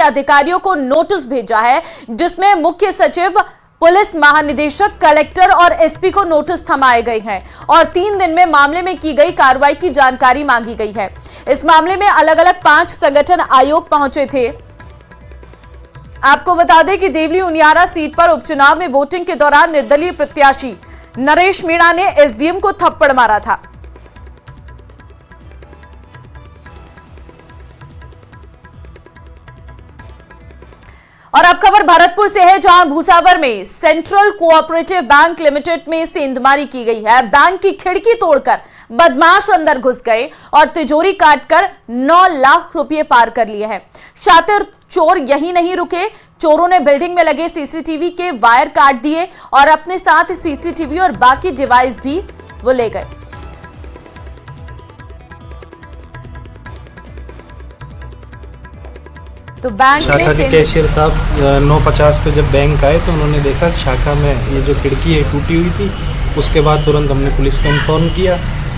अधिकारियों को नोटिस भेजा है, जिसमें मुख्य सचिव, पुलिस महानिदेशक, कलेक्टर और एसपी को नोटिस थमाए गए हैं और 3 दिन में मामले में की गई कार्रवाई की जानकारी मांगी गई है। इस मामले में अलग अलग 5 संगठन आयोग पहुंचे थे। आपको बता दें कि देवली उनियारा सीट पर उपचुनाव में वोटिंग के दौरान निर्दलीय प्रत्याशी नरेश मीणा ने एसडीएम को थप्पड़ मारा था। और अब खबर भरतपुर से है, जहां भूसावर में सेंट्रल कोऑपरेटिव बैंक लिमिटेड में सेंधमारी की गई है। बैंक की खिड़की तोड़कर बदमाश अंदर घुस गए और तिजोरी काटकर 9 लाख रुपए पार कर लिए हैं। शातिर चोर यही नहीं रुके, चोरों ने बिल्डिंग में लगे सीसीटीवी के वायर काट दिए और अपने साथ सीसीटीवी और बाकी डिवाइस भी वो ले गए। तो बैंक शाखा के कैशियर साहब 9:50 पे जब बैंक आए तो उन्होंने देखा शाखा में ये जो खिड़की है टूटी हुई थी। उसके बाद तुरंत हमने पुलिस को इन्फॉर्म किया।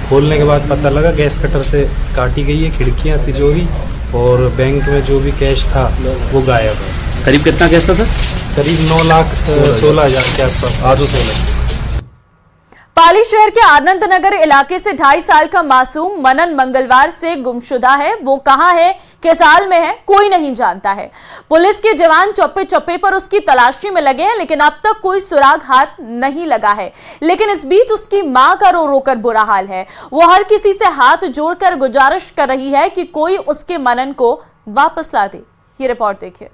खोलने के बाद पता लगा गैस कटर से काटी गई है खिड़कियां, तिजोरी और बैंक में जो भी कैश था वो गायब है। करीब कितना कैश था सर? करीब 9,16,000 के आसपास, 816। पाली शहर के आनंद नगर इलाके से 2.5 साल का मासूम मनन मंगलवार से गुमशुदा है। वो कहां है, किस हाल में है, कोई नहीं जानता है। पुलिस के जवान चप्पे चप्पे पर उसकी तलाशी में लगे हैं, लेकिन अब तक कोई सुराग हाथ नहीं लगा है। लेकिन इस बीच उसकी मां का रो रो कर बुरा हाल है। वो हर किसी से हाथ जोड़कर गुजारिश कर रही है कि कोई उसके मनन को वापस ला दे। ये रिपोर्ट देखिए।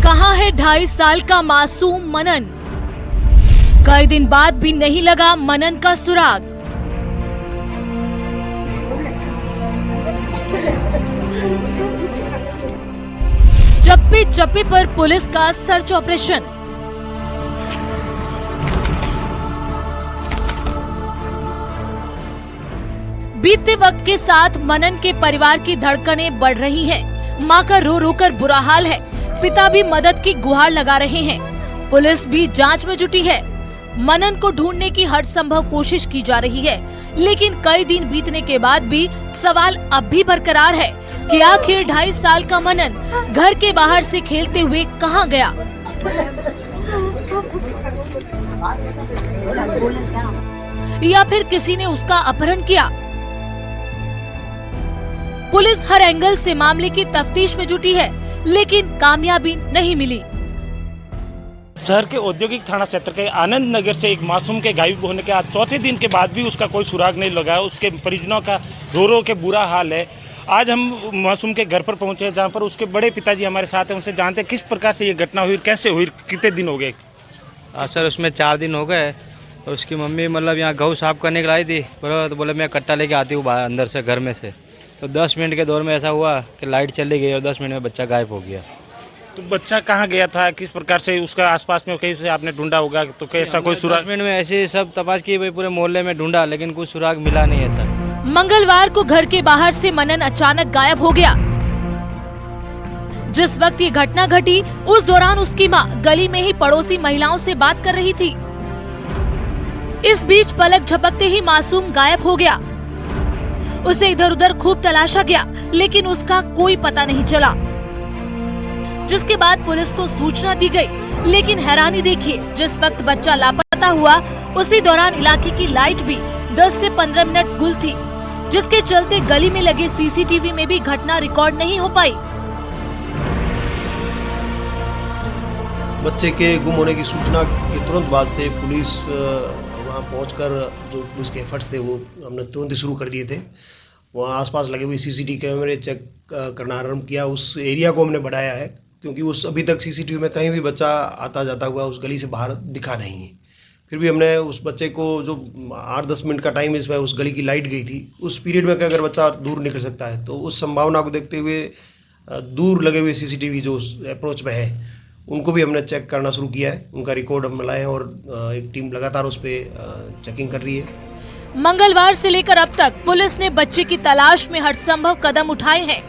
कहां है 2.5 साल का मासूम मनन? कई दिन बाद भी नहीं लगा मनन का सुराग। चप्पे चप्पे पर पुलिस का सर्च ऑपरेशन। बीतते वक्त के साथ मनन के परिवार की धड़कनें बढ़ रही हैं। मां का रो रो कर बुरा हाल है। पिता भी मदद की गुहार लगा रहे हैं। पुलिस भी जांच में जुटी है। मनन को ढूंढने की हर संभव कोशिश की जा रही है, लेकिन कई दिन बीतने के बाद भी सवाल अब भी बरकरार है कि आखिर 2.5 साल का मनन घर के बाहर से खेलते हुए कहां गया। या फिर किसी ने उसका अपहरण किया। पुलिस हर एंगल से मामले की तफ्तीश में जुटी है, लेकिन कामयाबी नहीं मिली। शहर के औद्योगिक थाना क्षेत्र के आनंद नगर से एक मासूम के गायब होने के आज 4थे दिन के बाद भी उसका कोई सुराग नहीं लगा। उसके परिजनों का रो रो के बुरा हाल है। आज हम मासूम के घर पर पहुंचे हैं, जहां पर उसके बड़े पिताजी हमारे साथ हैं। उनसे जानते हैं किस प्रकार से ये घटना हुई, कैसे हुई, कितने दिन हो गए। सर उसमें 4 दिन हो गए। तो उसकी मम्मी मतलब यहाँ गऊ साफ करने के लाई थी, तो बोले मैं कट्टा लेके आती हूँ अंदर से, घर में से। तो 10 मिनट के दौर में ऐसा हुआ कि लाइट चली गई और 10 मिनट में बच्चा गायब हो गया। तो बच्चा कहाँ गया था, किस प्रकार से उसका आसपास में कहीं से आपने ढूंढा होगा, तो कैसा कोई सुराग? 10 मिनट में ऐसे सब तपाश की, पूरे मोहल्ले में ढूंढा, लेकिन कुछ सुराग मिला नहीं है सर। मंगलवार को घर के बाहर से मनन अचानक गायब हो गया। जिस वक्त ये घटना घटी, उस दौरान उसकी मां गली में ही पड़ोसी महिलाओं से बात कर रही थी। इस बीच पलक झपकते ही मासूम गायब हो गया। उसे इधर उधर खूब तलाशा गया, लेकिन उसका कोई पता नहीं चला। जिसके बाद पुलिस को सूचना दी गई, लेकिन हैरानी देखिए, जिस वक्त बच्चा लापता हुआ उसी दौरान इलाके की लाइट भी 10 से 15 मिनट गुल थी, जिसके चलते गली में लगे सीसीटीवी में भी घटना रिकॉर्ड नहीं हो पाई। बच्चे के गुम होने की सूचना के तुरंत बाद से पुलिस वहाँ पहुंचकर जो पुलिस के एफर्ट्स थे वो हमने तुरंत ही शुरू कर दिए थे। वहाँ आसपास लगे हुए सीसीटीवी कैमरे चेक करना आरम्भ किया। उस एरिया को हमने बढ़ाया है, क्योंकि उस अभी तक सीसीटीवी में कहीं भी बच्चा आता जाता हुआ उस गली से बाहर दिखा नहीं है। फिर भी हमने उस बच्चे को जो 8-10 मिनट का टाइम इसमें उस गली की लाइट गई थी, उस पीरियड में अगर बच्चा दूर निकल सकता है, तो उस संभावना को देखते हुए दूर लगे हुए सीसीटीवी जो उस अप्रोच में है उनको भी हमने चेक करना शुरू किया है। उनका रिकॉर्ड हम लाए हैं और एक टीम लगातार उस पर चेकिंग कर रही है। मंगलवार से लेकर अब तक पुलिस ने बच्चे की तलाश में हर संभव कदम उठाए हैं।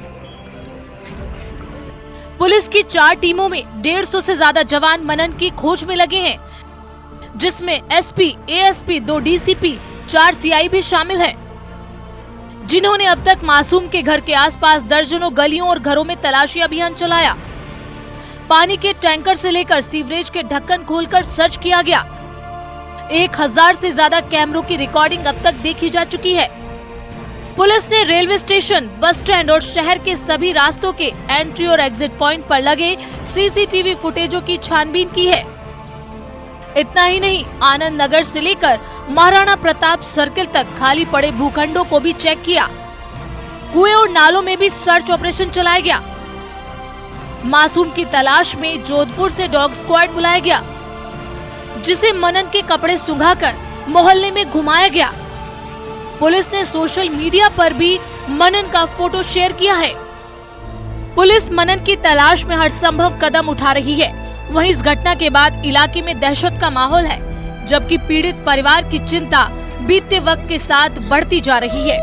पुलिस की 4 टीमों में 150 से ज्यादा जवान मनन की खोज में लगे हैं। जिसमें एसपी, एएसपी, 2 डीसीपी, 4 सीआई भी शामिल हैं, जिन्होंने अब तक मासूम के घर के आसपास दर्जनों गलियों और घरों में तलाशी अभियान चलाया। पानी के टैंकर से लेकर सीवरेज के ढक्कन खोलकर सर्च किया गया। 1000 से ज्यादा कैमरों की रिकॉर्डिंग अब तक देखी जा चुकी है। पुलिस ने रेलवे स्टेशन, बस स्टैंड और शहर के सभी रास्तों के एंट्री और एग्जिट पॉइंट पर लगे सीसीटीवी फुटेजों की छानबीन की है। इतना ही नहीं, आनंद नगर से लेकर महाराणा प्रताप सर्किल तक खाली पड़े भूखंडों को भी चेक किया। कुएं और नालों में भी सर्च ऑपरेशन चलाया गया। मासूम की तलाश में जोधपुर से डॉग स्क्वाड बुलाया गया, जिसे मनन के कपड़े सुंघाकर मोहल्ले में घुमाया गया। पुलिस ने सोशल मीडिया पर भी मनन का फोटो शेयर किया है। पुलिस मनन की तलाश में हर संभव कदम उठा रही है। वहीं इस घटना के बाद इलाके में दहशत का माहौल है, जबकि पीड़ित परिवार की चिंता बीतते वक्त के साथ बढ़ती जा रही है।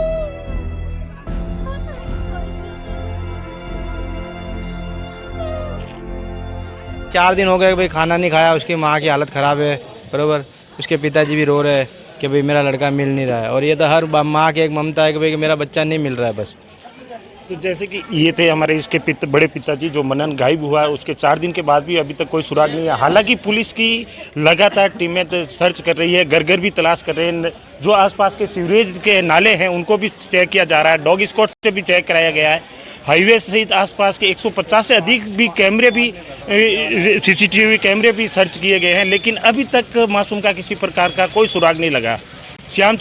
चार दिन हो गए भाई, खाना नहीं खाया, उसकी माँ की हालत ख़राब है, बरोबर। उसके पिताजी भी रो रहे हैं कि भाई मेरा लड़का मिल नहीं रहा है, और ये तो हर माँ की एक ममता है कि भाई कि मेरा बच्चा नहीं मिल रहा है बस। तो जैसे कि ये थे हमारे इसके बड़े पिताजी जो मनन गायब हुआ है, उसके 4 दिन के बाद भी अभी तक कोई सुराग नहीं है। हालांकि पुलिस की लगातार टीमें तो सर्च कर रही है, घर घर भी तलाश कर रहे हैं। जो आसपास के सीवरेज के नाले हैं उनको भी चेक किया जा रहा है, डॉग स्क्वाड से भी चेक कराया गया है। हाईवे सहित आसपास के 150 से अधिक भी कैमरे भी सीसीटीवी कैमरे भी सर्च किए गए हैं, लेकिन अभी तक मासूम का किसी प्रकार का कोई सुराग नहीं लगा। श्याम